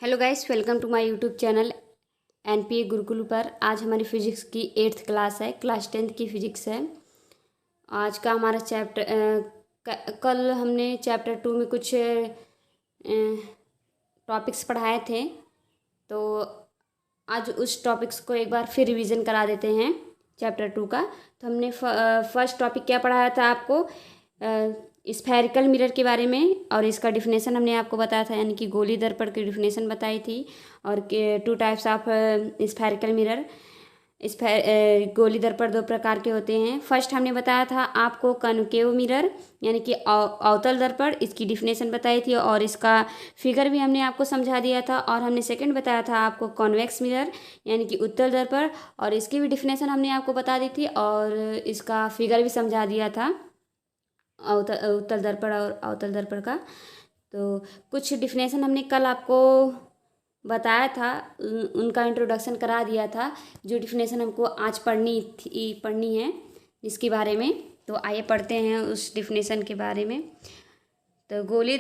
Hello guys, welcome to my YouTube channel NPA Gurukul पर। आज हमारी फिजिक्स की 8th क्लास है, क्लास 10th की फिजिक्स है। आज का हमारा कल हमने चैप्टर 2 में कुछ टॉपिक्स पढ़ाए थे, तो आज उस टॉपिक्स को एक बार फिर रिवीजन करा देते हैं चैप्टर 2 का। तो हमने फर्स्ट टॉपिक क्या पढ़ाया था आपको, स्फेरिकल मिरर के बारे में, और इसका डिफिनेशन हमने आपको बताया था, यानी कि गोली दर्पण की डिफिनेशन बताई थी। और two types of spherical mirror, गोली दर्पण दो प्रकार के होते हैं। फर्स्ट हमने बताया था आपको कनकेव मिरर, यानी कि अवतल दर्पण, इसकी डिफिनेशन बताई थी और इसका फिगर भी हमने आपको समझा दिया था। और हमने सेकंड बताया था आपको कॉन्वेक्स मिरर, यानी कि उत्तल दर्पण, और इसकी भी डिफिनेशन हमने आपको बता दी थी और इसका फिगर भी समझा दिया था, उत्तल दर्पण और अवतल दर्पण का। तो कुछ डिफिनेशन हमने कल आपको बताया था, उनका इंट्रोडक्शन करा दिया था। जो डिफिनेशन हमको आज पढ़नी है इसके बारे में, तो आइए पढ़ते हैं उस डिफिनेशन के बारे में। तो गोली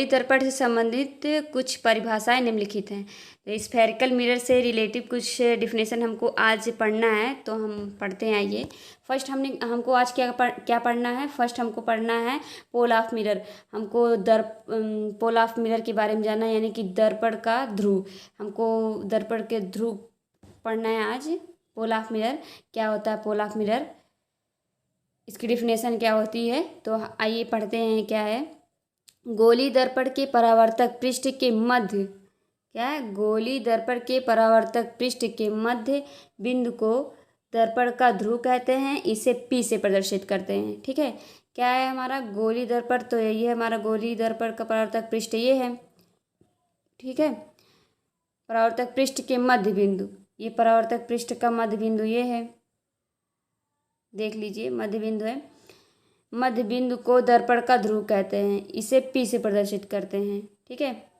दर्पण से संबंधित कुछ परिभाषाएं निम्नलिखित हैं। तो स्फेरिकल मिरर से रिलेटिव कुछ डिफिनेशन हमको आज पढ़ना है, तो हम पढ़ते हैं। आइए, फर्स्ट हमको आज क्या पढ़ना है। फर्स्ट हमको पढ़ना है पोल ऑफ मिरर। हमको पोल ऑफ मिरर के बारे में जानना है, यानी कि दर्पण का ध्रुव। हमको दर्पण के ध्रुव पढ़ना है आज। पोल ऑफ मिरर क्या होता है, पोल ऑफ मिरर इसकी डिफिनेशन क्या होती है, तो आइए पढ़ते हैं। क्या है, गोली दर्पण के परावर्तक पृष्ठ के मध्य, क्या है, गोली दर्पण के परावर्तक पृष्ठ के मध्य बिंदु को दर्पण का ध्रुव कहते हैं। इसे P से प्रदर्शित करते हैं। ठीक है, क्या है हमारा गोली दर्पण, तो यही है हमारा गोली दर्पण का परावर्तक पृष्ठ, ये है। ठीक है, परावर्तक पृष्ठ के मध्य बिंदु, ये परावर्तक पृष्ठ का मध्य बिंदु ये है, देख लीजिए मध्य बिंदु है। मध्य बिंदु को दर्पण का ध्रुव कहते हैं, इसे P से प्रदर्शित करते हैं। ठीक है,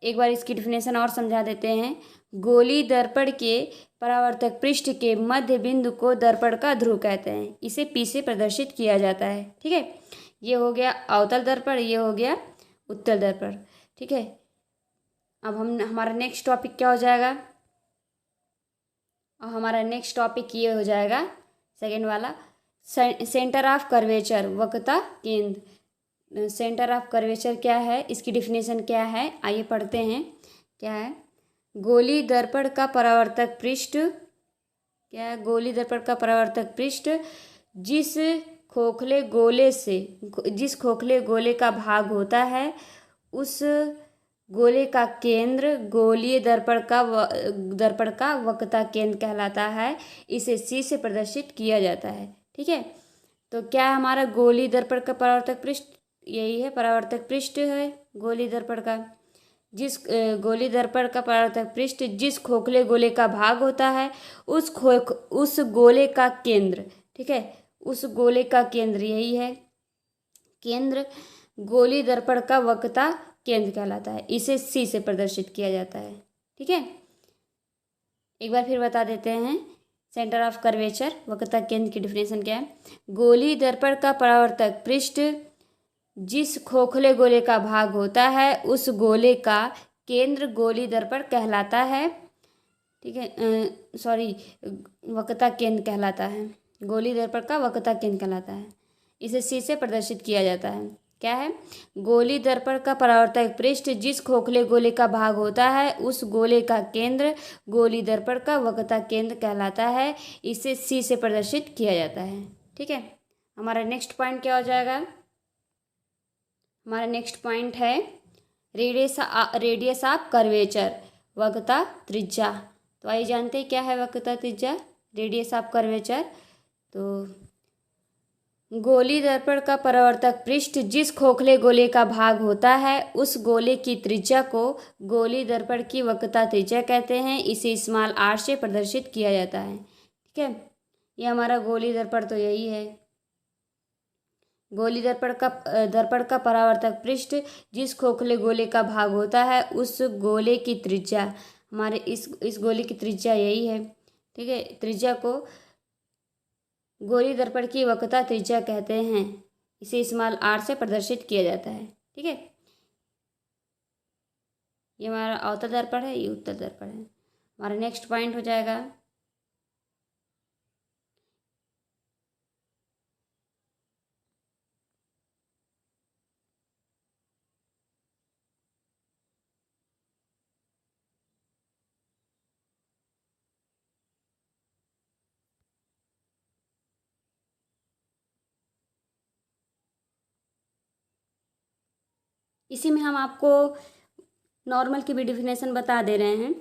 एक बार इसकी डिफिनेशन और समझा देते हैं। गोली दर्पण के परावर्तक पृष्ठ के मध्य बिंदु को दर्पण का ध्रुव कहते हैं, इसे P से प्रदर्शित किया जाता है। ठीक है, ये हो गया अवतल दर्पण, ये हो गया उत्तल दर्पण। ठीक है, अब हमारा नेक्स्ट टॉपिक क्या हो जाएगा, और हमारा नेक्स्ट टॉपिक ये हो जाएगा सेकेंड वाला, सेंटर ऑफ कर्वेचर, वक्रता केंद्र। सेंटर ऑफ कर्वेचर क्या है, इसकी डिफिनेशन क्या है, आइए पढ़ते हैं। क्या है, गोली दर्पण का परावर्तक पृष्ठ, क्या है, गोली दर्पण का परावर्तक पृष्ठ जिस खोखले गोले का भाग होता है, उस गोले का केंद्र गोलीय दर्पण का वक्रता केंद्र कहलाता है। इसे C से प्रदर्शित किया जाता है। ठीक है, तो क्या है हमारा गोली दर्पण का परावर्तक पृष्ठ, यही है परावर्तक पृष्ठ है गोली दर्पण का। गोली दर्पण का परावर्तक पृष्ठ जिस खोखले गोले का भाग होता है, उस गोले का केंद्र, ठीक है, उस गोले का केंद्र, यही है केंद्र, गोली दर्पण का वक्रता केंद्र कहलाता है। इसे C से प्रदर्शित किया जाता है। ठीक है, एक बार फिर बता देते हैं। सेंटर ऑफ कर्वेचर, वक्रता केंद्र की डिफिनेशन क्या है, गोली दर्पण का परावर्तक पृष्ठ जिस खोखले गोले का भाग होता है, उस गोले का केंद्र गोली दर्पण कहलाता है। ठीक है, सॉरी, वक्रता केंद्र कहलाता है, गोली दर्पण का वक्रता केंद्र कहलाता है। इसे C से प्रदर्शित किया जाता है। क्या है, गोली दर्पण का परावर्तक पृष्ठ जिस खोखले गोले का भाग होता है, उस गोले का केंद्र गोली दर्पण का वक्रता केंद्र कहलाता है। इसे C से प्रदर्शित किया जाता है। ठीक है, हमारा नेक्स्ट पॉइंट क्या हो जाएगा, हमारा नेक्स्ट पॉइंट है रेडियस ऑफ कर्वेचर, वक्रता त्रिज्या। तो आइए जानते हैं क्या है वक्रता त्रिज्या, रेडियस ऑफ कर्वेचर। तो गोली दर्पण का परावर्तक पृष्ठ जिस खोखले गोले का भाग होता है, उस गोले की त्रिज्या को गोली दर्पण की वक्रता त्रिज्या कहते हैं। इसे स्मॉल r से प्रदर्शित किया जाता है। ठीक है, ये हमारा गोली दर्पण तो यही है, गोली दर्पण का परावर्तक पृष्ठ जिस खोखले गोले का भाग होता है, उस गोले की त्रिज्या, हमारे इस गोले की त्रिज्या यही है। ठीक है, त्रिज्या को गोली दर्पण की वक्रता त्रिज्या कहते हैं। इसे स्मॉल r से प्रदर्शित किया जाता है। ठीक है, ये हमारा अवतल दर्पण है, ये उत्तल दर्पण है। हमारा नेक्स्ट पॉइंट हो जाएगा इसी में हम आपको नॉर्मल की भी डिफिनेशन बता दे रहे हैं।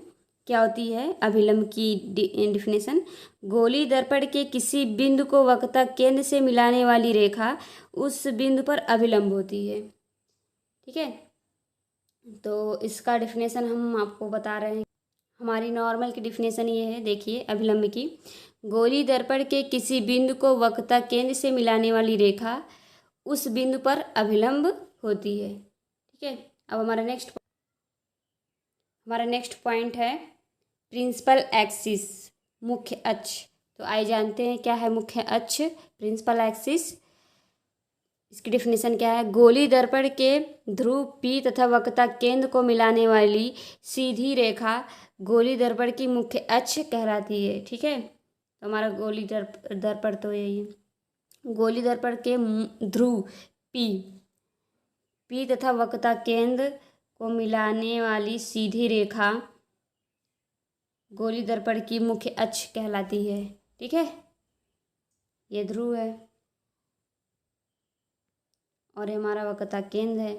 क्या होती है अभिलंब की डिफिनेशन? गोली दर्पण के किसी बिंदु को वक्रता केंद्र से मिलाने वाली रेखा उस बिंदु पर अभिलंब होती है। ठीक है, तो इसका डिफिनेशन हम आपको बता रहे हैं। हमारी नॉर्मल की डिफिनेशन ये है, देखिए अभिलंब की। गोली दर्पण के किसी बिंदु को वक्रता केंद्र से मिलाने वाली रेखा उस बिंदु पर अभिलंब होती है। ठीक है, अब हमारा नेक्स्ट पॉइंट है प्रिंसिपल एक्सिस, मुख्य अक्ष। तो आइए जानते हैं क्या है मुख्य अक्ष, प्रिंसिपल एक्सिस। इसकी डिफिनेशन क्या है? गोली दर्पण के ध्रुव P तथा वक्रता केंद्र को मिलाने वाली सीधी रेखा गोली दर्पण की मुख्य अक्ष कहलाती है। ठीक है, तो हमारा गोली दर्पण तो यही है। गोली दर्पण के ध्रुव P तथा वक्रता केंद्र को मिलाने वाली सीधी रेखा गोली दर्पण की मुख्य अक्ष कहलाती है। ठीक है, ये ध्रुव है और ये हमारा वक्रता केंद्र है,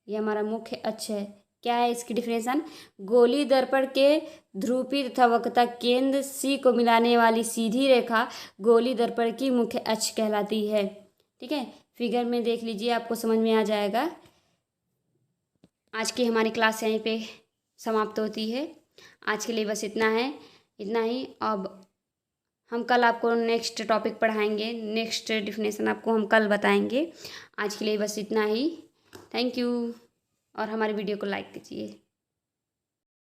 ये हमारा मुख्य अक्ष है। क्या है इसकी डिफिनेशन? गोली दर्पण के ध्रुव P तथा वक्रता केंद्र C को मिलाने वाली सीधी रेखा गोली दर्पण की मुख्य अक्ष कहलाती है। ठीक है, फिगर में देख लीजिए, आपको समझ में आ जाएगा। आज की हमारी क्लास यहीं पे समाप्त होती है। आज के लिए बस इतना ही। अब हम कल आपको नेक्स्ट टॉपिक पढ़ाएंगे, नेक्स्ट डिफिनेशन आपको हम कल बताएंगे। आज के लिए बस इतना ही। थैंक यू, और हमारे वीडियो को लाइक कीजिए।